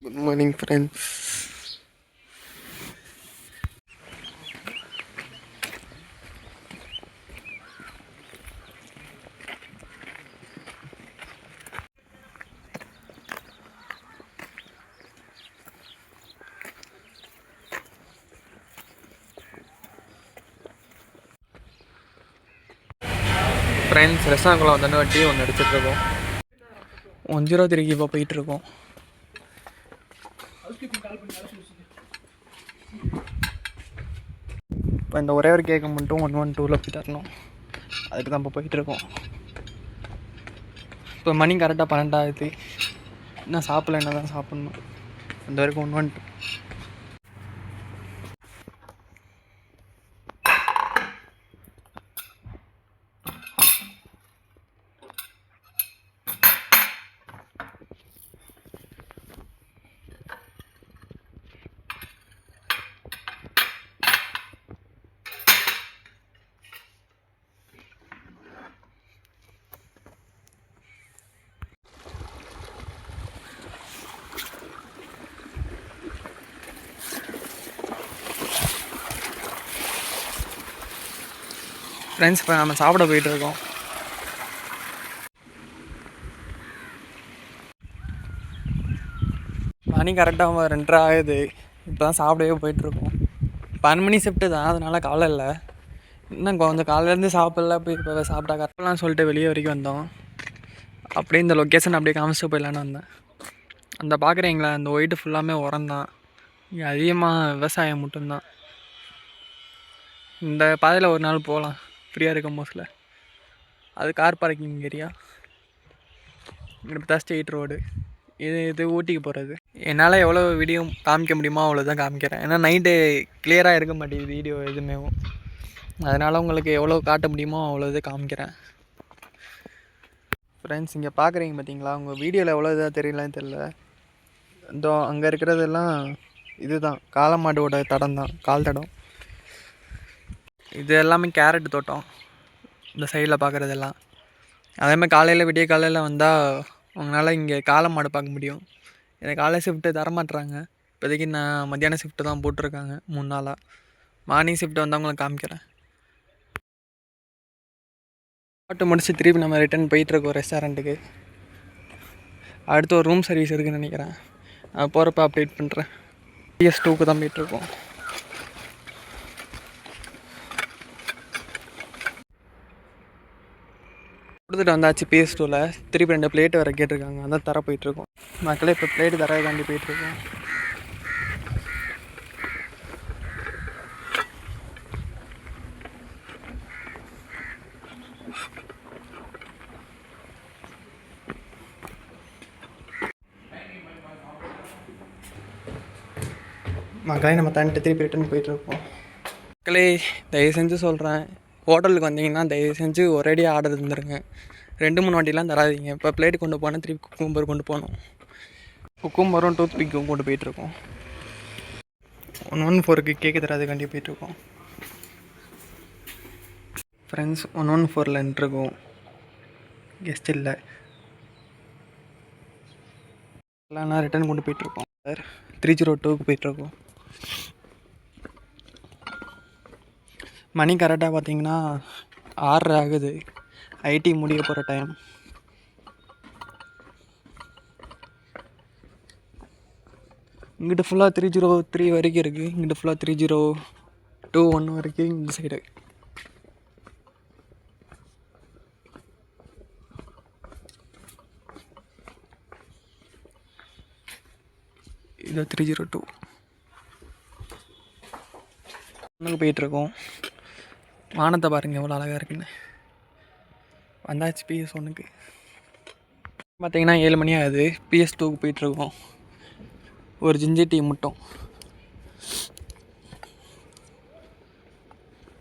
Good morning, friends. Friends ரெஸ்டாரண்ட்குள்ளே வந்தோடனே tea ஒன்று அடிச்சிட்ருக்கோம். 103க்கு இப்போ போயிட்டுருக்கோம். இப்போ இந்த ஒரே ஒரு கேக்கை மட்டும் 112 போய் தரணும். அதுக்கு தான் இப்போ போயிட்டுருக்கோம். இப்போ மணி கரெக்டாக 12 ஆகுது. இன்னும் சாப்பிடல, என்ன தான் சாப்பிட்ணும். அந்த வரைக்கும் 112. ஃப்ரெண்ட்ஸ் இப்போ நம்ம சாப்பிட போயிட்டுருக்கோம். மணி கரெக்டாக 2:30 ஆகுது. இப்போ தான் சாப்பிடவே போயிட்டுருக்கோம். 12 மணி ஷிஃப்ட்டு தான், அதனால் காலை இல்லை. இன்னும் கொஞ்சம் காலையிலேருந்து சாப்பிடல. போய் இப்போ சாப்பிட்டா கரெக்டாலாம் சொல்லிட்டு வெளியே வரைக்கும் வந்தோம். அப்படியே இந்த லொக்கேஷன் அப்படியே காமிச்சிட்டு போயிடலான்னு வந்தேன். அந்த பார்க்குறீங்களா, அந்த ஒயிட்டு ஃபுல்லாமே உரம் தான். இங்கே அதிகமாக விவசாயம் மட்டும்தான். இந்த பாதையில் ஒரு நாள் போகலாம், ஃப்ரீயாக இருக்கும் மோஸ்ட்டில். அது கார் பார்க்கிங் ஏரியா. இப்படி தான் ஸ்ட்ரெயிட் ரோடு. இது ஊட்டிக்கு போகிறது. என்னால் எவ்வளோ வீடியோ காமிக்க முடியுமோ அவ்வளோ தான் காமிக்கிறேன். ஏன்னா நைட்டு கிளியராக இருக்க மாட்டேங்குது வீடியோ எதுவுமே. அதனால் உங்களுக்கு எவ்வளோ காட்ட முடியுமோ அவ்வளோ இது காமிக்கிறேன். ஃப்ரெண்ட்ஸ் இங்கே பார்க்குறீங்க பார்த்தீங்களா, உங்கள் வீடியோவில் எவ்வளோ இதாக தெரியலன்னு தெரில. இதோ அங்கே இருக்கிறதெல்லாம் இதுதான் காளமாடோட தடம் தான், கால் தடம். இது எல்லாமே கேரட் தோட்டம். இந்த சைடில் பார்க்குறதெல்லாம் அதேமாதிரி காலையில் விடிய காலையில் வந்தால் உங்களால் இங்கே காளமாடு பார்க்க முடியும். எனக்கு காலை ஷிஃப்ட்டு தரமாட்டுறாங்க. இப்போதைக்கு நான் மத்தியான ஷிஃப்ட்டு தான் போட்டிருக்காங்க 3 நாளாக. மார்னிங் ஷிஃப்ட்டு வந்தால் உங்களுக்கு காமிக்கிறேன். பாட்டு முடிச்சு திருப்பி நம்ம ரிட்டன் போயிட்டுருக்கோம் ரெஸ்டாரண்ட்டுக்கு. அடுத்து ஒரு ரூம் சர்வீஸ் இருக்குதுன்னு நினைக்கிறேன். அது போகிறப்ப அப்டேட் பண்ணுறேன். PS2க்கு தான் போயிட்டுருக்கோம். கொடுத்துட்டு வந்தாச்சு PS2வில். திருப்பி 2 பிளேட்டு வேறு கேட்டிருக்காங்க, அதான் தர போயிட்டுருக்கோம். மக்களே இப்போ பிளேட்டு தரதாண்டி போயிட்டுருக்கோம். மக்களே நம்ம தண்ணிட்டு திருப்பி ரிட்டன் போயிட்டுருக்கோம். மக்களே தயவு செஞ்சு சொல்கிறேன், ஹோட்டலுக்கு வந்தீங்கன்னா தயவு செஞ்சு ஒரேடியாக ஆர்டர் இருந்துருங்க. 2-3 வாட்டிலாம் தராதிங்க. இப்போ பிளேட்டு கொண்டு போனால் திருப்பி குக்கும்பர் கொண்டு போகணும். குக்கும்பரும் டூத் பிக்கும் கொண்டு போயிட்டுருக்கோம். 114க்கு கேக்கு தராதுக்காண்டி போயிட்டுருக்கோம். ஃப்ரெண்ட்ஸ் 114ல் நின்றுருக்கோம். கெஸ்ட் இல்லை, இல்லைன்னா ரிட்டன் கொண்டு போயிட்டுருக்கோம். சார் 302க்கு போயிட்டுருக்கோம். மணி கரெக்டாக பார்த்தீங்கன்னா 6:30 ஆகுது. ஐடி முடிய போகிற டைம். இங்கிட்ட ஃபுல்லாக 303 வரைக்கும் இருக்குது. இங்கிட்ட ஃபுல்லாக 3021 வரைக்கும் இந்த சைடு. இது 302 ஒன்றுக்கு போயிட்டுருக்கோம். வானத்தை பாருங்கள் எவ்வளோ அழகாக இருக்குன்னு. வந்தாச்சு PS1க்கு. பார்த்தீங்கன்னா 7 மணி ஆகுது. PS2க்கு போயிட்டுருக்கோம். ஒரு ஜிஞ்சர் டீ மட்டும்.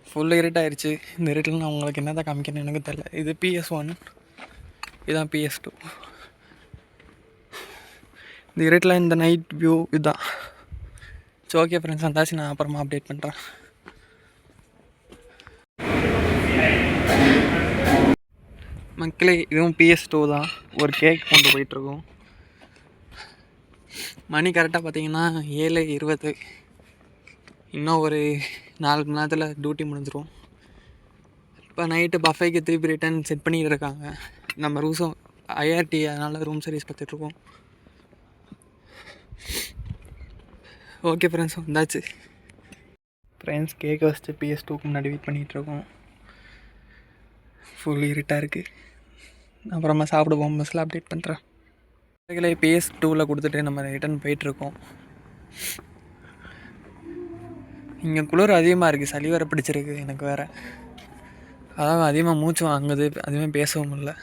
ஃபுல் இருட்டாயிருச்சு. இந்த இருட்டில் நான் உங்களுக்கு என்ன தான் காமிக்கணும்னு எனக்கு தெரில. இது PS1, இதுதான் PS2. இந்த இருட்டில் இந்த நைட் வியூ இதுதான். சரி, ஓகே ஃப்ரெண்ட்ஸ், வந்தாச்சு. நான் அப்புறமா அப்டேட் பண்ணுறேன். மக்களே இதுவும் PS2 தான். ஒரு கேக் கொண்டு போயிட்டுருக்கோம். மணி கரெக்டாக பார்த்தீங்கன்னா 7:20. இன்னும் ஒரு 4 மணி நேரத்தில் டியூட்டி முடிஞ்சிடும். இப்போ நைட்டு பஃபேக்கு திருப்பி ரிட்டர்ன் செட் பண்ணிகிட்டு இருக்காங்க. நம்ம ரூம்ஸும் ஐஆர்டி, அதனால் ரூம் சர்வீஸ் பார்த்துட்ருக்கோம். ஓகே ஃப்ரெண்ட்ஸ், வந்தாச்சு. ஃப்ரெண்ட்ஸ் கேக் வச்சுட்டு PS2க்கு முன்னாடி வெயிட் பண்ணிகிட்ருக்கோம். ஃபுல் இருட்டாக இருக்குது. அப்புறமா சாப்பிடுவோம். பஸ்ஸில் அப்டேட் பண்ணுறேன். PS2வில் கொடுத்துட்டு நம்ம ரிட்டர்ன் போயிட்டுருக்கோம். இங்கே குளிர் அதிகமாக இருக்குது. சளி வர பிடிச்சிருக்கு எனக்கு வேறு. அதாவது அதிகமாக மூச்சு வாங்குது, அதிகமாக பேசவும் இல்லை.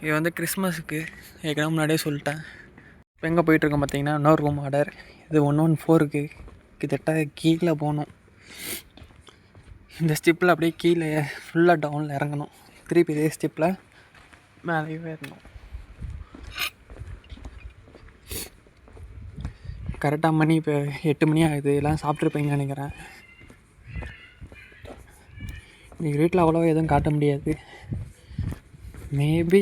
இது வந்து கிறிஸ்மஸுக்கு ஏற்கனவே முன்னாடியே சொல்லிட்டேன். இப்போ எங்கே போயிட்டுருக்கோம் பார்த்தீங்கன்னா, இன்னொரு ரூம் ஆர்டர். இது 114க்கு கிட்டத்தட்ட கீழே போகணும். இந்த ஸ்டெப்பில் அப்படியே கீழே ஃபுல்லாக டவுனில் இறங்கணும். திருப்பி இதே ஸ்டெப்பில் மேலேயே ஏறணும். கரெக்டாக மணி இப்போ 8 மணி ஆகுது. எல்லாம் சாப்பிட்ருப்பீங்கன்னு நினைக்கிறேன். இன்றைக்கி வீட்டில் அவ்வளோவா எதுவும் காட்ட முடியாது. மேபி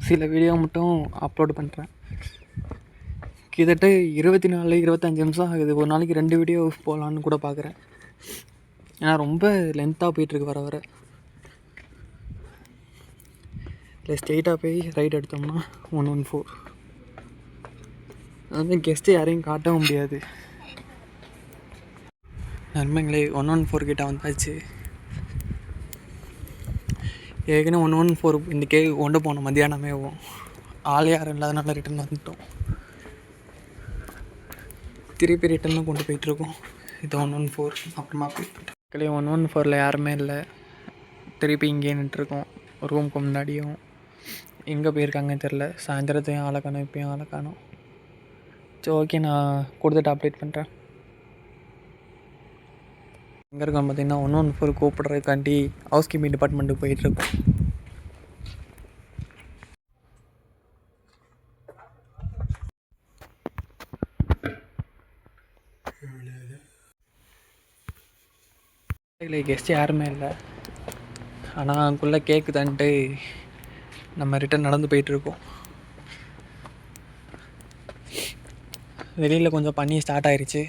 சில வீடியோ மட்டும் அப்லோடு பண்ணுறேன். கிட்டத்தட்ட 24-25 நிமிஷம் ஆகுது. ஒரு நாளைக்கு 2 வீடியோ போகலான்னு கூட பார்க்குறேன். ஏன்னா ரொம்ப லென்த்தாக போயிட்டுருக்கு வர வர. இல்லை ஸ்ட்ரெயிட்டாக போய் ரைட் எடுத்தோம்னா 114. அது வந்து கெஸ்ட்டு யாரையும் காட்டவும் முடியாது. நண்பங்களே, 114 கிட்ட வந்தாச்சு. ஏற்கனவே 114 இந்த கேக்கு கொண்டு போனோம். மத்தியானமே ஆள் யாரும் இல்லாதனால ரிட்டன் வந்துட்டோம். திருப்பி ரிட்டனும் கொண்டு போயிட்டுருக்கோம். இது 114. அப்புறமா போயிட்டு 114ல் யாருமே இல்லை. திருப்பி இங்கே நின்றுருக்கோம். ரூமுக்கு முன்னாடியும் எங்கே போயிருக்காங்கன்னு தெரில. சாயந்தரத்தையும் ஆளை காணும், இப்போயும் ஆளை காணும். சரி, ஓகே, நான் கொடுத்துட்டு அப்டேட் பண்ணுறேன். எங்கே இருக்கோம் பார்த்தீங்கன்னா 114 கூப்பிட்றதுக்காண்டி ஹவுஸ் கீப்பிங் டிபார்ட்மெண்ட்டுக்கு போயிட்டுருக்கோம். இல்லை, கெஸ்ட்டு யாருமே இல்லை. ஆனால் அங்குள்ளே கேக்கு தந்துட்டு நம்ம ரிட்டன் நடந்து போயிட்டுருக்கோம். வெளியில் கொஞ்சம் பண்ணி ஸ்டார்ட் ஆயிடுச்சு.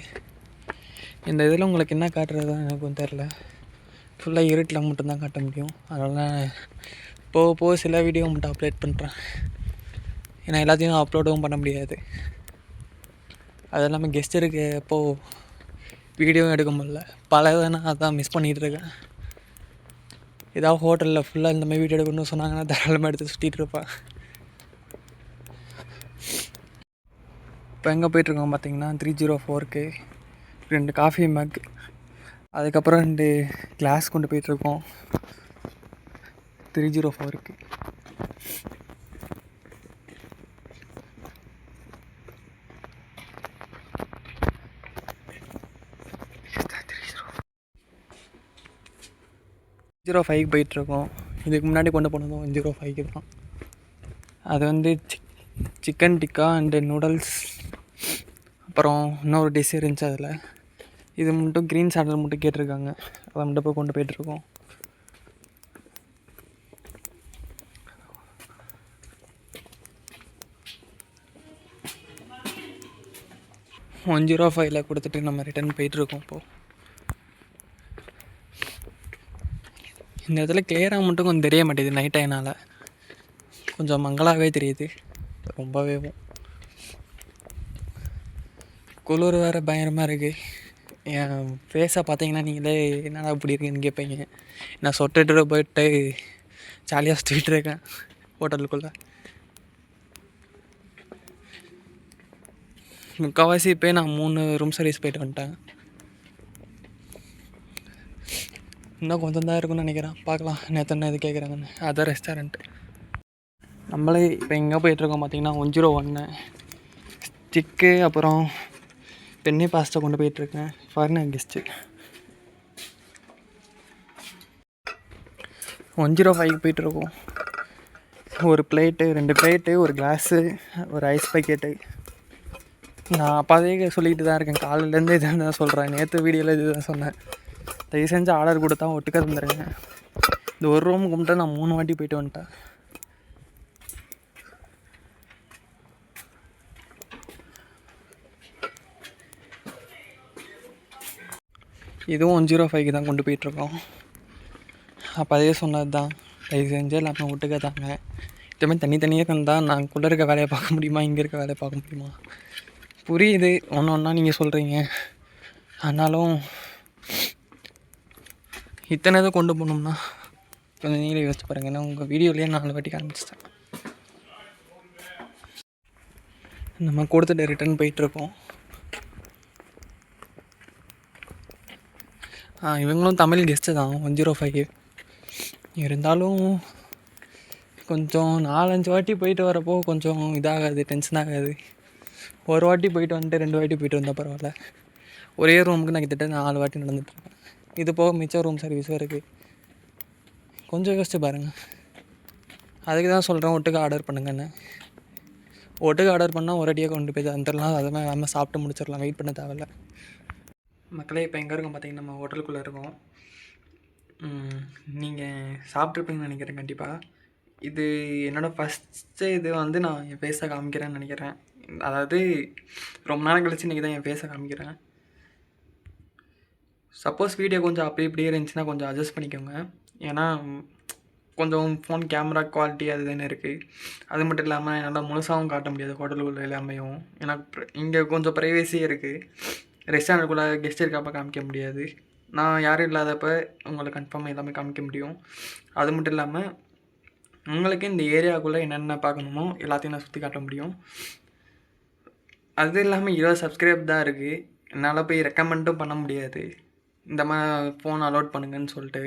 இந்த இதில் உங்களுக்கு என்ன காட்டுறது எனக்கும் தெரில. ஃபுல்லாக இருட்டில் மட்டும்தான் காட்ட முடியும். அதனால் போக சில வீடியோ மட்டும் அப்லோட் பண்ணுறேன். ஏன்னா எல்லாத்தையும் அப்லோடும் பண்ண முடியாது. அது இல்லாமல் கெஸ்ட் இருக்கு அப்போது வீடியோவும் எடுக்க முடியல. பல நான் அதான் மிஸ் பண்ணிகிட்ருக்கேன். ஏதாவது ஹோட்டலில் ஃபுல்லாக இந்த மாதிரி வீடியோ எடுக்கணும்னு சொன்னாங்கன்னா தாராளமாக எடுத்து சுற்றிட்டு இருப்பேன். இப்போ எங்கே போயிட்டுருக்கோம் பார்த்தீங்கன்னா 304க்கு 2 காஃபி மக், அதுக்கப்புறம் 2 கிளாஸ் கொண்டு போயிட்டுருக்கோம் 304க்கு. போயிட்டுருக்கோம். இதுக்கு முன்னாடி கொண்டு போனதும் 105க்கு தான். அது வந்து சிக்கன் டிக்கா அண்டு நூடுல்ஸ், அப்புறம் இன்னொரு டிஷ் இருந்துச்சு. அதில் இது மட்டும் க்ரீன் சாலட் மட்டும் கேட்டிருக்காங்க. அதை மட்டும் போய் கொண்டு போயிட்டுருக்கோம். $105 கொடுத்துட்டு நம்ம ரிட்டர்ன் போயிட்டுருக்கோம். இப்போது இந்த இடத்துல கிளியராக மட்டும் கொஞ்சம் தெரிய மாட்டேது. நைட் டைனால் கொஞ்சம் மங்களாகவே தெரியுது. ரொம்பவே குளிர் வேறு பயங்கரமாக இருக்குது. என் ஃபேஸை பார்த்தீங்கன்னா நீங்களே என்னடா இப்படி இருக்குன்னு கேட்பீங்க. நான் சொட்டுட்டு போயிட்டு ஜாலியாக சுற்றிட்டு இருக்கேன் ஹோட்டலுக்குள்ளே. முக்கால்வாசி இப்போ நான் 3 ரூம் சர்வீஸ் போயிட்டு வந்துட்டேன். இன்னும் கொஞ்சம் தான் இருக்குன்னு நினைக்கிறேன். பார்க்கலாம் நேற்று இது கேட்குறாங்கன்னு. அதான் ரெஸ்டாரண்ட்டு. நம்மளே இப்போ எங்கே போயிட்டுருக்கோம் பார்த்தீங்கன்னா 101 ஸ்டிக்கு, அப்புறம் பென்னி பாஸ்தா கொண்டு போயிட்டுருக்கேன். ஃபாரினர் கெஸ்ட்டு 105க்கு போயிட்டுருக்கோம். ஒரு பிளேட்டு, 2 பிளேட்டு, ஒரு கிளாஸு, ஒரு ஐஸ் பேக்கெட்டு. நான் அப்பாவே சொல்லிக்கிட்டு தான் இருக்கேன். காலையிலேருந்து இதை தான் சொல்கிறேன். நேற்று வீடியோவில் இது தான் சொன்னேன். தயவு செஞ்சு ஆர்டர் கொடுத்தா ஒட்டுக்க தந்துடுங்க. இந்த ஒரு ரூம் கும்பிட்டு நான் 3 வாட்டி போயிட்டு வந்துட்டேன். இதுவும் 105க்கு தான் கொண்டு போயிட்டுருக்கோம். அப்போ அதே சொன்னது தான், தயவு செஞ்சு எல்லாமே ஒட்டுக்க தாங்க. இதுமாதிரி தனித்தனியாக தந்தால் நான் கூட இருக்க வேலையை பார்க்க முடியுமா, இங்கே இருக்க வேலையை பார்க்க முடியுமா? புரியுது ஒன்று ஒன்றா நீங்கள் சொல்கிறீங்க. ஆனாலும் இத்தனை இதை கொண்டு போகணும்னா கொஞ்சம் நீங்களே யோசிச்சு பாருங்க. ஏன்னா உங்கள் வீடியோலேயே 4 வாட்டி காமிச்சிட்டேன். நம்ம கொடுத்துட்டு ரிட்டர்ன் போயிட்டுருக்கோம். இவங்களும் தமிழ் கெஸ்ட்டு தான், 105. இருந்தாலும் கொஞ்சம் 4-5 வாட்டி போயிட்டு வரப்போ கொஞ்சம் இதாகாது, டென்ஷன் ஆகாது. ஒரு வாட்டி போயிட்டு வந்துட்டு 2 வாட்டி போயிட்டு வந்தால் பரவாயில்ல. ஒரே ரூமுக்கு நான் கிட்டத்தட்ட 4 வாட்டி நடந்துட்டுருக்கேன். இது போக மிச்சம் ரூம் சர்வீஸும் இருக்குது. கொஞ்சம் யோசிச்சு பாருங்கள். அதுக்கு தான் சொல்கிறேன் ஒட்டுக்க ஆர்டர் பண்ணுங்கன்னு. ஒட்டுக்க ஆர்டர் பண்ணால் ஒரு அடியாக கொண்டு போய் தந்துடலாம். அது மாதிரி நம்ம சாப்பிட்டு முடிச்சிடலாம், வெயிட் பண்ண தேவையில்ல. மக்களே இப்போ எங்கே இருக்கோம் பார்த்தீங்கன்னா, நம்ம ஹோட்டலுக்குள்ளே இருக்கோம். நீங்கள் சாப்பிட்ருப்பீங்கன்னு நினைக்கிறேன் கண்டிப்பாக. இது என்னோடய ஃபஸ்ட்டு இது வந்து நான் என் ஃபேஸை காமிக்கிறேன்னு நினைக்கிறேன். அதாவது ரொம்ப நாள் கழிச்சு இன்றைக்கி தான் என் ஃபேஸை காமிக்கிறேன். சப்போஸ் வீடியோ கொஞ்சம் அப்படி இப்படியே இருந்துச்சுன்னா கொஞ்சம் அட்ஜஸ்ட் பண்ணிக்கோங்க. ஏன்னா கொஞ்சம் ஃபோன் கேமரா குவாலிட்டி அது தானே இருக்குது. அது மட்டும் இல்லாமல் என்னால் முழுசாகவும் காட்ட முடியாது ஹோட்டலுக்குள்ளே எல்லாமேயும். ஏன்னா இங்கே கொஞ்சம் ப்ரைவேசியே இருக்குது. ரெஸ்டாரண்ட்டுக்குள்ளே கெஸ்ட் இருக்கப்போ காமிக்க முடியாது. நான் யாரும் இல்லாதப்போ உங்களை கன்ஃபார்மாக எல்லாமே காமிக்க முடியும். அது மட்டும் இல்லாமல் உங்களுக்கு இந்த ஏரியாவுக்குள்ளே என்னென்ன பார்க்கணுமோ எல்லாத்தையும் நான் சுற்றி காட்ட முடியும். அது இல்லாமல் 20 சப்ஸ்கிரைப் தான் இருக்குது. என்னால் போய் ரெக்கமெண்டும் பண்ண முடியாது. இந்த மாதிரி ஃபோன் அலோட் பண்ணுங்கன்னு சொல்லிட்டு.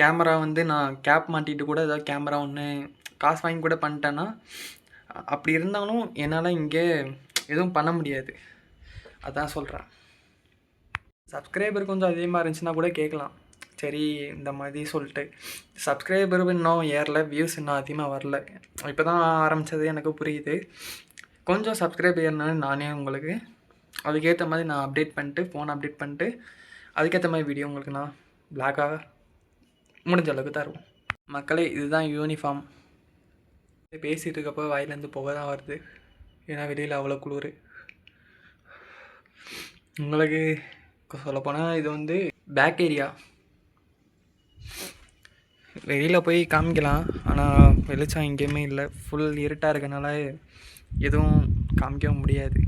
கேமரா வந்து நான் கேப் மாட்டிட்டு கூட ஏதாவது கேமரா ஒன்று காசு வாங்கி கூட பண்ணிட்டேன்னா, அப்படி இருந்தாலும் என்னால் இங்கே எதுவும் பண்ண முடியாது. அதான் சொல்கிறேன். சப்ஸ்கிரைபர் கொஞ்சம் அதிகமாக இருந்துச்சுன்னா கூட கேட்கலாம், சரி இந்த மாதிரி சொல்லிட்டு. சப்ஸ்கிரைபர் இன்னும் ஏறல, வியூஸ் இன்னும் அதிகமாக வரல. இப்போ தான் ஆரம்பித்தது, எனக்கு புரியுது. கொஞ்சம் சப்ஸ்கிரைப் ஏறினாலும் நானே உங்களுக்கு அதுக்கேற்ற மாதிரி நான் அப்டேட் பண்ணிட்டு, ஃபோன் அப்டேட் பண்ணிட்டு அதுக்கேற்ற மாதிரி வீடியோ உங்களுக்கு நான் பிளாக்காக முடிஞ்ச அளவுக்கு தருவோம். மக்களே இதுதான் யூனிஃபார்ம். பேசிகிட்டு இருக்கப்போ வாயிலேருந்து புகை தான் வருது. ஏன்னா வெளியில் அவ்வளோ குளிர். உங்களுக்கு சொல்லப்போனால் இது வந்து பேக் ஏரியா. வெளியில் போய் காமிக்கலாம், ஆனால் வெளிச்சம் எங்கேயுமே இல்லை. ஃபுல் இருட்டாக இருக்கனால எதுவும் காமிக்கவும் முடியாது.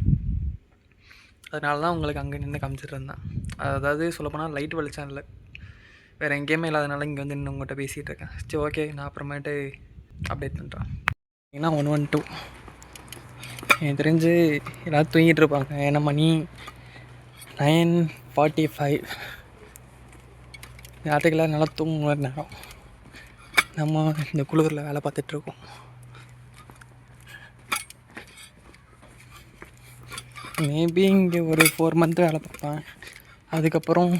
அதனால தான் உங்களுக்கு அங்கே நின்று காமிச்சிட்டு இருந்தேன். அதாவது சொல்லப்போனால் லைட் வெளிச்சம் இல்லை, வேறு எங்கேயுமே இல்லாதனால இங்கே வந்து நின்று உங்கள்கிட்ட பேசிகிட்டு இருக்கேன். சரி ஓகே, நான் அப்புறமேட்டு அப்டேட் பண்ணுறேன். ஏன்னா 112 எனக்கு தெரிஞ்சு எல்லோரும் தூங்கிட்டு இருப்பாங்க. ஏன்னா மணி 9:45. ராத்திரிக்கெல்லாம் நல்லா தூங்குற நேரம். நம்ம இந்த குளிரில் வேலை பார்த்துட்ருக்கோம். மேபி இங்கே ஒரு 4 மந்த் வேலை பார்ப்பேன். அதுக்கப்புறம்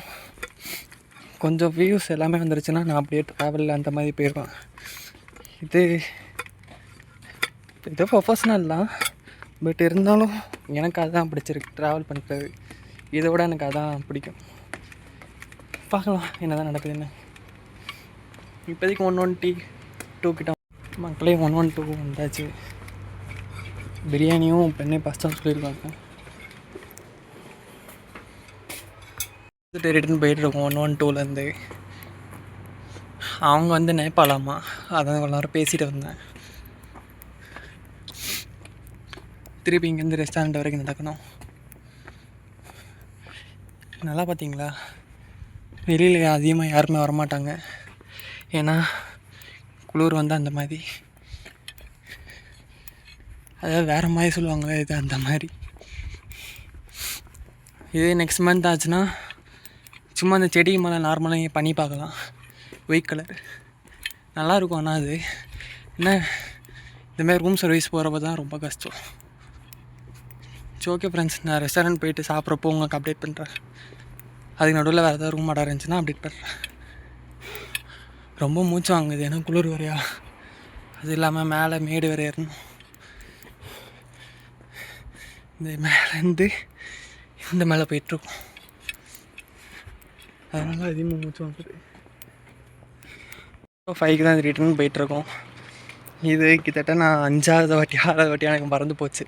கொஞ்சம் வியூஸ் எல்லாமே வந்துருச்சுன்னா நான் அப்படியே ட்ராவலில் அந்த மாதிரி போயிடுவேன். இது ப்ரொஃபஷ்னல் தான், பட் இருந்தாலும் எனக்கு அதுதான் பிடிச்சிருக்கு, ட்ராவல் பண்ணுறது. இதை விட எனக்கு அதான் பிடிக்கும். பார்க்கலாம் என்ன தான் நடக்குதுன்னு. இப்போதைக்கு 112 கிட்ட மக்களே 112 வந்தாச்சு. பிரியாணியும் பெண்ணே பஸ்தான் சொல்லியிருக்காங்க. ரிட்டன் போயிட்டுருக்கோம் 112லேருந்து. அவங்க வந்து நேபாளாமா, அதான் கொஞ்ச நேரம் பேசிகிட்டு வந்தேன். திருப்பி இங்கேருந்து ரெஸ்டாரண்ட் வரைக்கும் நடக்கணும். நல்லா பார்த்தீங்களா, வெளியில் அதிகமாக யாருமே வரமாட்டாங்க. ஏன்னா குளிர் வந்து அந்த மாதிரி, அதாவது வேறு மாதிரி சொல்லுவாங்களே, இது அந்த மாதிரி. இதே நெக்ஸ்ட் மந்த் ஆச்சுன்னா சும்மா அந்த செடி மேலே நார்மலாக பண்ணி பார்க்கலாம், ஒயிட் கலர் நல்லாயிருக்கும். ஆனால் அது என்ன, இந்தமாதிரி ரூம் சர்வீஸ் போகிறப்ப தான் ரொம்ப கஷ்டம். சரி ஓகே ஃப்ரெண்ட்ஸ், நான் ரெஸ்டாரண்ட் போயிட்டு சாப்பிட்றப்போ உங்களுக்கு அப்டேட் பண்ணுறேன். அதுக்கு நடுவில் வேறு ஏதாவது ரூம் ஆர்டர் இருந்துச்சுன்னா அப்டேட் பண்ணுறேன். ரொம்ப மூச்சு வாங்குது, ஏன்னா குளிர் வரையா. அது இல்லாமல் மேலே மேடு வேறு ஏறணும். இந்த மேலேருந்து இந்த மேலே போயிட்டுருக்கோம், அதனால் அதிகமாக மூச்சு வாங்குது. 5க்கு தான் ரிட்டர்ன் போயிட்டுருக்கோம். இது கிட்டத்தட்ட நான் 5வது வாட்டி 6வது வாட்டி எனக்கு மறந்து போச்சு.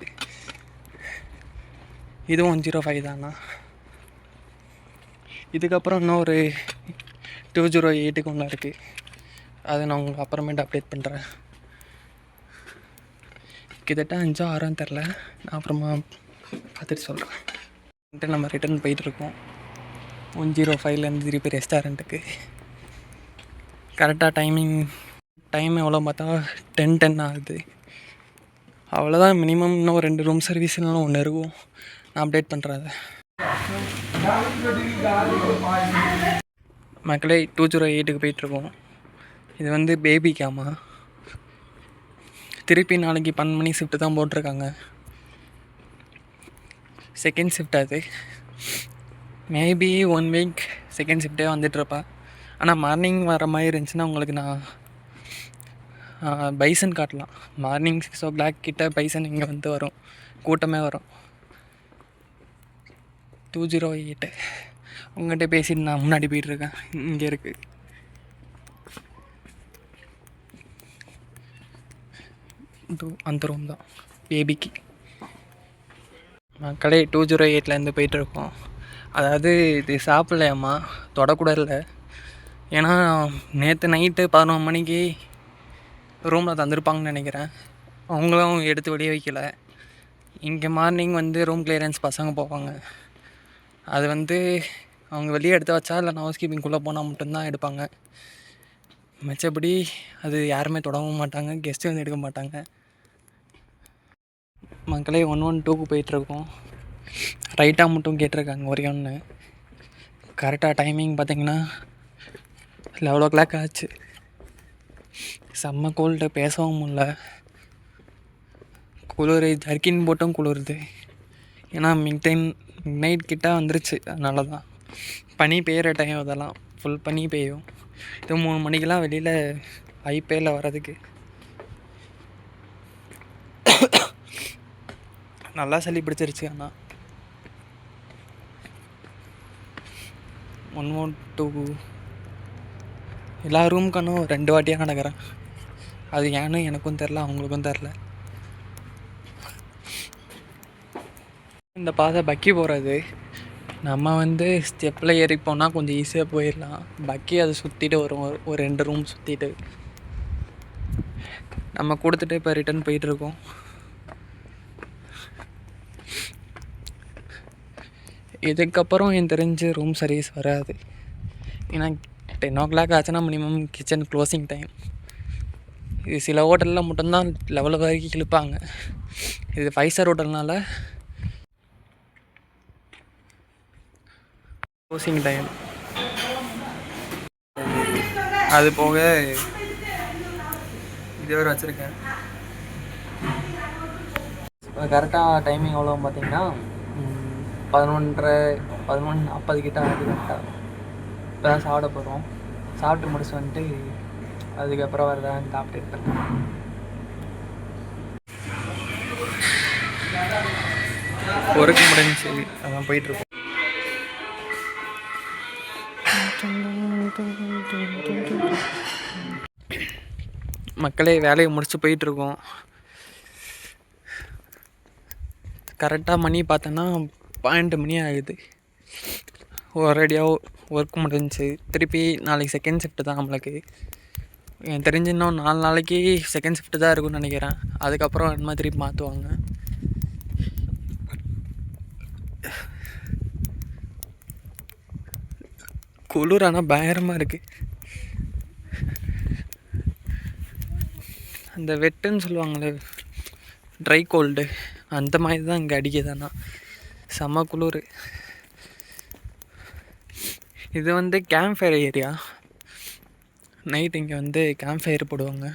இதுவும் 105 தானா. இதுக்கப்புறம் இன்னும் ஒரு 208க்கு ஒன்று இருக்குது. அதை நான் உங்களுக்கு அப்புறமேட்டு அப்டேட் பண்ணுறேன். கிட்டத்தட்ட 5 6 தெரில, நான் அப்புறமா பார்த்துட்டு சொல்கிறேன். நம்ம ரிட்டர்ன் போயிட்டுருக்கோம் 105லேருந்து திருப்பி ரெஸ்டாரண்ட்டுக்கு. கரெக்டாக டைம் எவ்வளோ பார்த்தா 10 ஆகுது. அவ்வளோதான். மினிமம் இன்னும் 2 ரூம் சர்வீஸ்னாலும் ஒன்று இருக்கும். நான் அப்டேட் பண்ணுறேன். மக்களே 208க்கு போயிட்டுருக்கோம். இது வந்து பேபி கேமா. திருப்பி நாளைக்கு 12 மணி ஷிஃப்ட்டு தான் போட்டிருக்காங்க. செகண்ட் ஷிஃப்ட் அது. மேபி 1 வீக் செகண்ட் ஷிஃப்ட்டே வந்துட்டுருப்பா. ஆனால் மார்னிங் வர மாதிரி இருந்துச்சுன்னா உங்களுக்கு நான் பைசன் காட்டலாம். மார்னிங் 6 o'clock கிட்ட பைசன் இங்கே வந்து வரும், கூட்டமே வரும். 208 உங்கள்கிட்ட பேசிட்டு நான் முன்னாடி போயிட்டுருக்கேன். இங்கே இருக்குது. அந்த ரூம் தான் பேபிக்கு. மக்களே 208லேருந்து போயிட்டுருக்கோம். அதாவது இது சாப்பிட்லையம்மா, தொடக்கூட இல்லை. ஏன்னா நேற்று நைட்டு 11 மணிக்கு ரூமில் தந்துருப்பாங்கன்னு நினைக்கிறேன். அவங்களும் எடுத்து வெளியே வைக்கல. இங்கே மார்னிங் வந்து ரூம் கிளியரன்ஸ் பசங்க போவாங்க. அது வந்து அவங்க வெளியே எடுத்து வச்சா இல்லை நான் ஹவுஸ் கீப்பிங்குள்ளே போனால் மட்டும்தான் எடுப்பாங்க. மிச்சப்படி அது யாருமே தொடவும் மாட்டாங்க, கெஸ்ட்டு வந்து எடுக்க மாட்டாங்க. மக்களே 112க்கு போயிட்டுருக்கோம். ரைட்டாக மட்டும் கேட்டிருக்காங்க ஒரே ஒன்று. கரெக்டாக டைமிங் பார்த்திங்கன்னா 11 o'clock ஆச்சு. செம்ம கோல்டு, பேசவும் முடில. குளிர், ஜர்க்கின் போட்டும் குளிருது. ஏன்னா மிட் நைட் கிட்ட வந்துருச்சு. அதனால தான் பனி பெய்கிற டைம். அதெல்லாம் ஃபுல் பனி பெய்யும். இது 3 மணிக்கெலாம் வெளியில் ஐபிஎல்ல வர்றதுக்கு நல்லா சளி பிடிச்சிருச்சு. ஆனால் 112 எல்லா ரூமுக்கானும் 2 வாட்டியாக நடக்கிறேன். அது ஏன்னு எனக்கும் தெரில, அவங்களுக்கும் தெரில. இந்த பாதை பக்கி போகிறது. நம்ம வந்து ஸ்டெப்பில் ஏறி போனால் கொஞ்சம் ஈஸியாக போயிடலாம். பக்கி அதை சுற்றிட்டு வரும், ஒரு 2 ரூம் சுற்றிட்டு. நம்ம கொடுத்துட்டு இப்போ ரிட்டன் போயிட்டுருக்கோம். இதுக்கப்புறம் எனக்கு தெரிஞ்சு ரூம் சர்வீஸ் வராது. ஏன்னா 10 o'clock ஆச்சுன்னா மினிமம் கிச்சன் க்ளோசிங் டைம். இது சில ஹோட்டலில் மட்டும்தான் லெவலில் வரைக்கும் இழுப்பாங்க. இது 5 star ஹோட்டல்னால க்ளோசிங் டைம். அது போக இது வேறு வச்சுருக்கேன். இப்போ கரெக்டாக டைமிங் எவ்வளோ பார்த்தீங்கன்னா 11:30 கிட்ட ஆகுது. கரெக்டாக இப்போ தான் சாப்பிட போகிறோம். சாப்பிட்டு முடிச்சு வந்துட்டு அதுக்கப்புறம் வரதான் அப்டேட் பண்ணுறேன். ஒர்க்கு முடிஞ்சு அதான் போயிட்டுருக்கோம். மக்களே வேலையை முடிச்சு போயிட்டுருக்கோம். கரெக்டாக மணி பார்த்தோன்னா 12 மணி ஆகுது. ஒரேடியாக ஒர்க் முடிஞ்சு திருப்பி நாளைக்கு செகண்ட் ஷிஃப்ட்டு தான் நம்மளுக்கு. எனக்கு தெரிஞ்சு இன்னும் 4 நாளைக்கு செகண்ட் ஷிஃப்ட்டு தான் இருக்குன்னு நினைக்கிறேன். அதுக்கப்புறம் என்ன மாதிரி திருப்பி மாற்றுவாங்க. குளிர் ஆனால் பயங்கரமாக இருக்குது. அந்த வெட்டுன்னு சொல்லுவாங்களே, ட்ரை கோல்டு, அந்த மாதிரி தான் இங்கே அடிக்குதுன்னா செம்ம குளிர். இது வந்து கேம்ப் ஃபயர் ஏரியா. நைட் இங்கே வந்து கேம்ப் ஃபயர் போடுவாங்க.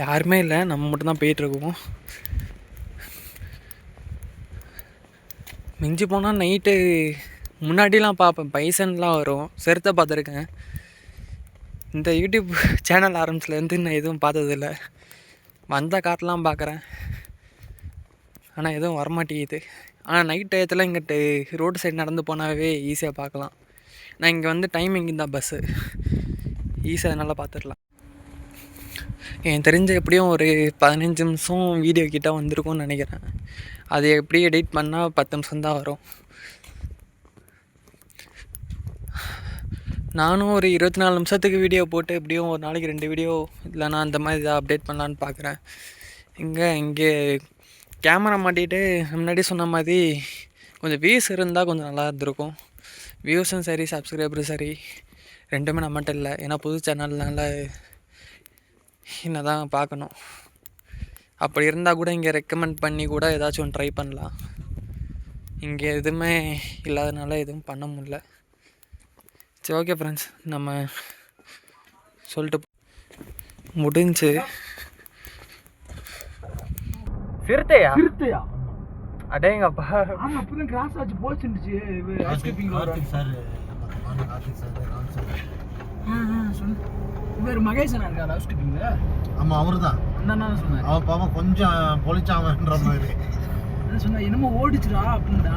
யாருமே இல்லை, நம்ம மட்டும்தான் போயிட்டுருக்கோம். மிஞ்சி போனால் நைட்டு முன்னாடிலாம் பார்ப்பேன், பைசன்லாம் வரும், செருத்தை பார்த்துருக்கேன். இந்த யூடியூப் சேனல் ஆரம்பிச்சிலேருந்து நான் எதுவும் பார்த்ததில்ல. வந்த காட்டெலாம் பார்க்குறேன், ஆனால் எதுவும் வரமாட்டேங்குது. ஆனால் நைட் டயத்தில் இங்கிட்ட ரோடு சைடு நடந்து போனாவே ஈஸியாக பார்க்கலாம். நான் இங்கே வந்து டைமிங் தான் பஸ்ஸு ஈஸியாக நல்லா பார்த்துடலாம். எனக்கு தெரிஞ்ச எப்படியும் ஒரு 15 நிமிஷம் வீடியோ கிட்ட வந்திருக்கும்னு நினைக்கிறேன். அது எப்படி எடிட் பண்ணால் 10 நிமிஷம் தான் வரும். நானும் ஒரு 24 நிமிஷத்துக்கு வீடியோ போட்டு எப்படியும் ஒரு நாளைக்கு 2 வீடியோ இல்லைனா அந்த மாதிரி இதாக அப்டேட் பண்ணலான்னு பார்க்குறேன். இங்கே கேமரா மாட்டிகிட்டு முன்னாடி சொன்ன மாதிரி கொஞ்சம் வியூஸ் இருந்தால் கொஞ்சம் நல்லா இருந்திருக்கும். வியூஸும் சரி சப்ஸ்கிரைபரும் சரி ரெண்டுமே நம்மகிட்ட இல்லை. ஏன்னா புது சேனல்னால என்ன தான் பார்க்கணும். அப்படி இருந்தால் கூட இங்கே ரெக்கமெண்ட் பண்ணி கூட ஏதாச்சும் ஒன்று ட்ரை பண்ணலாம். இங்கே எதுவுமே இல்லாதனால எதுவும் பண்ண முடியல. சரி, ஓகே ஃப்ரெண்ட்ஸ், நம்ம சொல்லிட்டு முடிஞ்சு. சிறுத்தையா அடேங்கப்பா. ஆமா, அப்பதான் கிராஸ் ஆச்சு போச்சுச்சு. இவர் மகேசனா இருக்காரு ஹவுஸ் கீப்பிங்ல. ஆமா, அவர்தான். அண்ணா சொன்னாரு. அவன் பாவம் கொஞ்சம் பொலிச்சாமன்ற மாதிரி சொன்னா. என்னமோ ஓடிச்சுடா அப்படின்னா.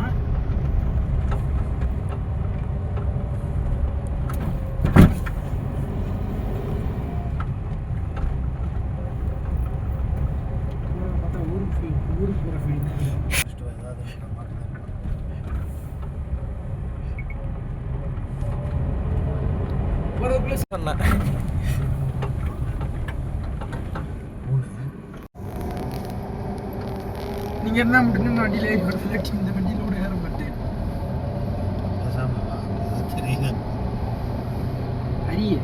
சொன்னேன் நீங்க என்ன மட்டும் வண்டியில இந்த வண்டியில கூட ஏற மாட்டேன். அரிய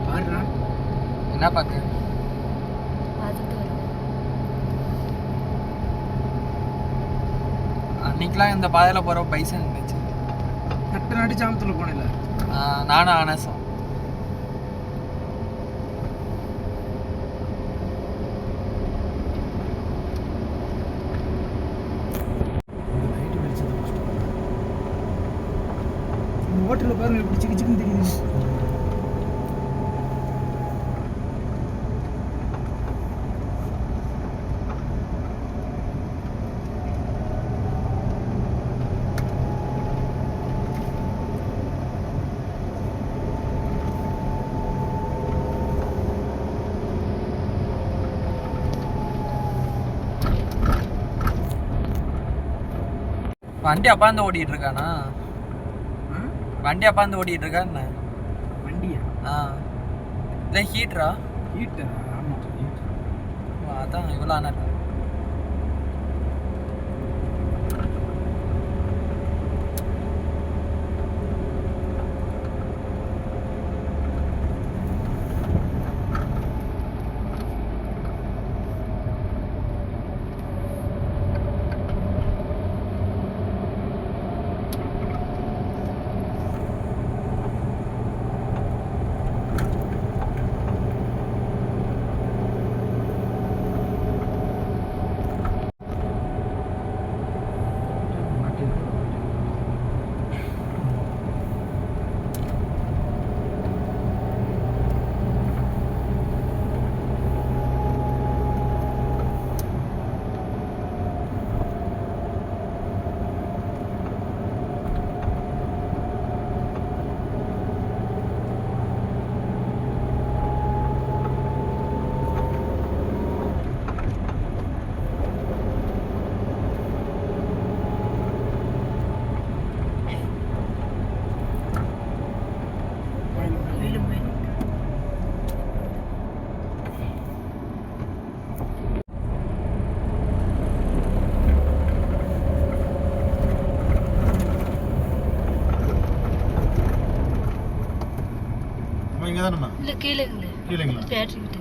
பாடுறா என்ன பார்க்க அன்னைக்கெலாம் இந்த பாதையில் போகிற பைசன் இருந்துச்சு. கட்ட நாட்டு சாமத்தில் போனேன்ல நானும் ஆனசம். ஹோட்டலில் பாருங்க எப்படி சிக்கு சிக்குன்னு தெரியுது. வண்டி அப்பாந்து ஓடிட்டு இருக்கானா? வண்டி அப்பாந்து ஓடிட்டு இருக்கா என்ன? வண்டியா? இல்லை ஹீட்ரா? ஹீட்டா? ஆமாம் ஹீட். அதான் இவ்வளோ ஆனால் இங்க தானம்மா? இல்ல கீழங்க. கீழங்களா? பேட்டரி கிட்ட.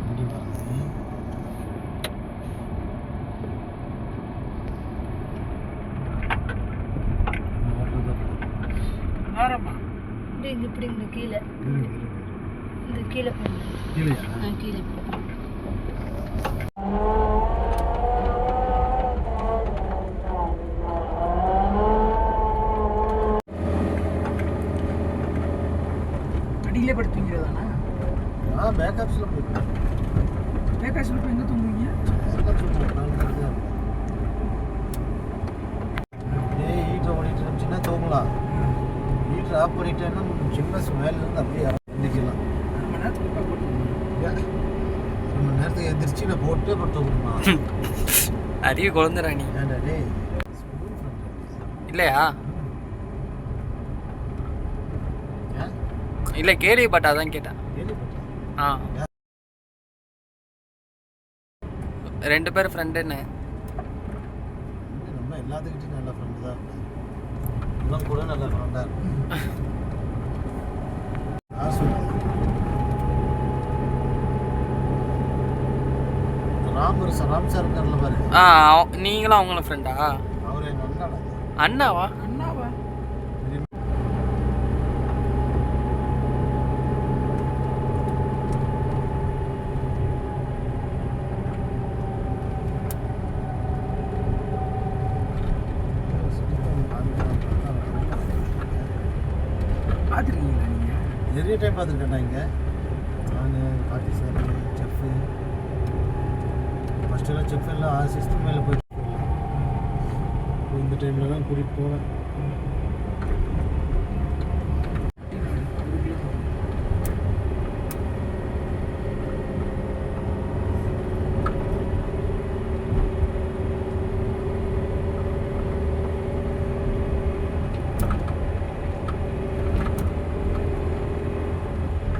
வண்டி வருது. வேறம்மா இங்க இப்படி இங்க கீழே. இந்த கீழே போங்க. கீழயா? கீழே போ. அடியிலே படுத்துங்கிறதானா? பேக்கப்ஸ்ல போயிட்டு. பேக்கப்ஸ்ல போய் எங்க தூங்குவீங்க? ஆஃப் பண்ணிட்டேன்னா சின்ன மேலேருந்து அப்படியே எந்திரிக்கலாம். 1 மணி நேரத்துக்கு இப்போ போட்டு 1 மணி நேரத்துக்கு எந்திரிச்சு நான் போட்டு அப்புறம் தூக்கணுமா? அறிவு குழந்தைடா நீ. ஏன்டா டேய் இல்லையா? ஏன் இல்லை கேள்விப்பட்டா தான் கேட்டேன். கேள்விப்பட்டேன். ஆ 2 பேர் ஃப்ரெண்டுன்னு. நம்ம எல்லாத்துக்கிட்டையும் நல்ல ஃப்ரெண்டு தான் இருப்பேன். இவன் கூட நல்ல ஃப்ரெண்டாக இருக்கும். யார் சொல்லுங்க? ராம் சார் இருக்கார்ல பாரு, நீங்களும் அவங்கள ஃப்ரெண்டா? அவர் எங்கள் அண்ணாடா. அண்ணாவா? அண்ணாவா? பார்த்துருக்கீங்களா நீங்கள்? நிறைய டைம் பார்த்துருக்கேன்டா இங்கே. நான் பாட்டி சார் செஃப்பு ஃபஸ்ட்டெல்லாம் செஃப் எல்லாம் சிஸ்டம் மேலே போயிட்டு இந்த டைமில் தான் கூட்டிகிட்டு போவேன்.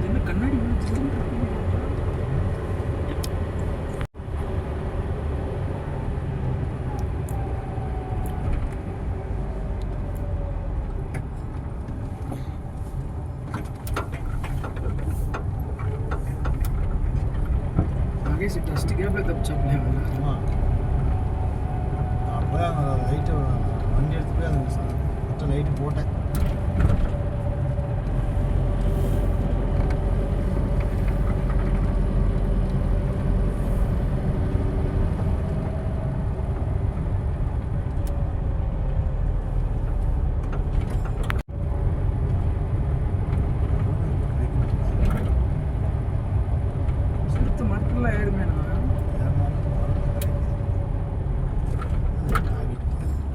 என்ன கண்ணாடி மகேஷ் டஸ்ட்டுக்கே போய் தப்பிச்சாப்லையா? ஆமாம், நான் போய் அந்த லைட்டை வண்டி எடுத்து போய் அந்த மொத்த லைட்டு போட்டேன். சுருத்து மரத்துலாம் ஏறுமே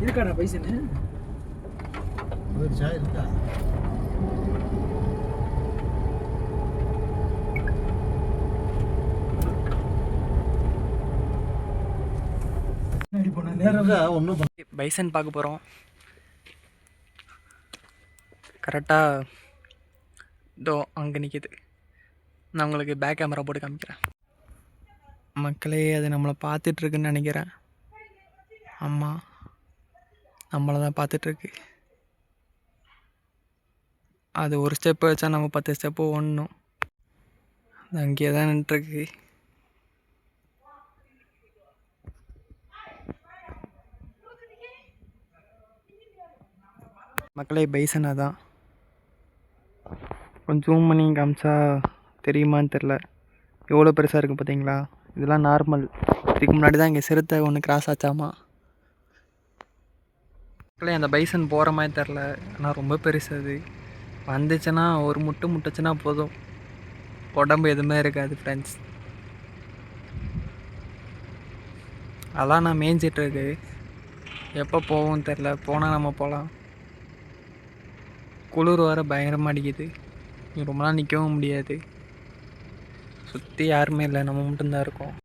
இருக்காடா பைசனு? ஒரு சாய் இருக்கா? முன்னாடி போன நேரம் ஒன்றும் பைசன் பார்க்க போகிறோம். கரெக்டாக இதோ அங்கே நிற்கிது. நான் உங்களுக்கு பேக் கேமரா போட்டு காமிக்கிறேன். மக்களே அது நம்மளை பார்த்துட்ருக்குன்னு நினைக்கிறேன். ஆமாம், நம்மளை தான் பார்த்துட்ருக்கு. அது ஒரு ஸ்டெப்பு வச்சா நம்ம 10 ஸ்டெப்பு ஓடணும். அது அங்கேயே தான் நின்றுருக்கு. மக்களே பைசன் அதான். கொஞ்சம் ஜூம் பண்ணி காமிச்சா தெரியுமான்னு தெரில. எவ்வளோ பெருசாக இருக்குது பார்த்தீங்களா? இதெல்லாம் நார்மல். இதுக்கு முன்னாடி தான் இங்கே சிறுத்தை ஒன்று கிராஸ் ஆச்சாமா. மக்களே அந்த பைசன் போகிற மாதிரி தெரில, ஆனால் ரொம்ப பெருசு. அது வந்துச்சுன்னா ஒரு முட்டுச்சுன்னா போதும், உடம்பு எதுவுமே இருக்காது ஃப்ரெண்ட்ஸ். அதான் நான் மேய்ஞ்சிட்ருக்கு. எப்போ போவோம்னு தெரில. போனால் நம்ம போகலாம். குளிர் வர பயங்கரமாக அடிக்குது. ரொம்ப நாள் நிற்கவும் முடியாது. சுற்றி யாருமே இல்லை, நம்ம மட்டும்தான் இருக்கோம்.